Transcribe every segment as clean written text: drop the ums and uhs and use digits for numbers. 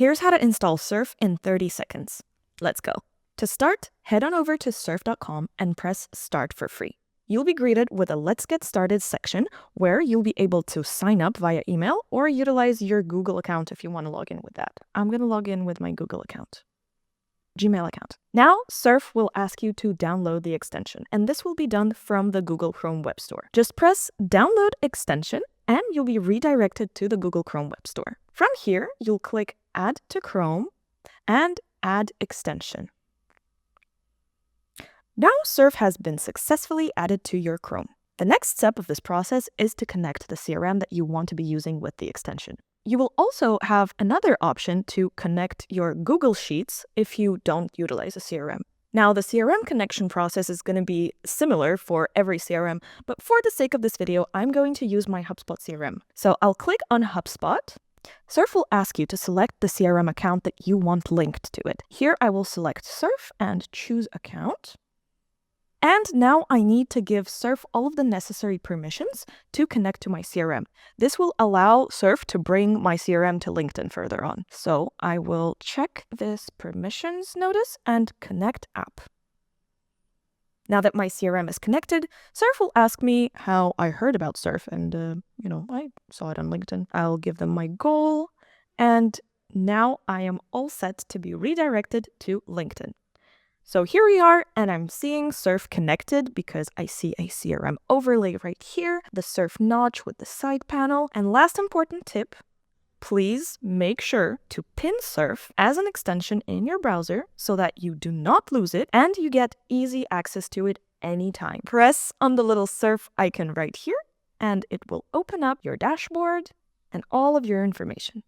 Here's how to install Surf in 30 seconds. Let's go. To start, head on over to surf.com and press Start for free. You'll be greeted with a Let's Get Started section where you'll be able to sign up via email or utilize your Google account if you want to log in with that. I'm going to log in with my Google account. Gmail account. Now, Surf will ask you to download the extension, and this will be done from the Google Chrome Web Store. Just press Download Extension, and you'll be redirected to the Google Chrome Web Store. From here, you'll click Add to Chrome and Add Extension. Now, Surf has been successfully added to your Chrome. The next step of this process is to connect the CRM that you want to be using with the extension. You will also have another option to connect your Google Sheets if you don't utilize a CRM. Now, the CRM connection process is going to be similar for every CRM, but for the sake of this video, I'm going to use my HubSpot CRM. So I'll click on HubSpot. Surf will ask you to select the CRM account that you want linked to it. Here I will select Surf and choose Account. And now I need to give Surf all of the necessary permissions to connect to my CRM. This will allow Surf to bring my CRM to LinkedIn further on. So I will check this permissions notice and connect app. Now that my CRM is connected, Surf will ask me how I heard about Surf, and I saw it on LinkedIn. I'll give them my goal, and now I am all set to be redirected to LinkedIn. So here we are, and I'm seeing Surf connected because I see a CRM overlay right here, the Surf notch with the side panel. And last important tip, please make sure to pin Surf as an extension in your browser so that you do not lose it and you get easy access to it anytime. Press on the little Surf icon right here, and it will open up your dashboard and all of your information.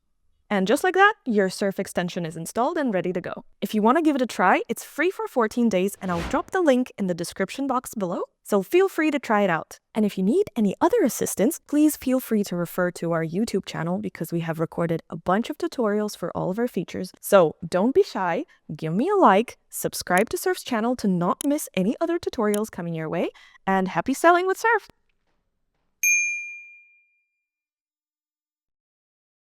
And just like that, your Surf extension is installed and ready to go. If you want to give it a try, it's free for 14 days, and I'll drop the link in the description box below, so feel free to try it out. And if you need any other assistance, please feel free to refer to our YouTube channel because we have recorded a bunch of tutorials for all of our features. So don't be shy, give me a like, subscribe to Surf's channel to not miss any other tutorials coming your way, and happy selling with Surf!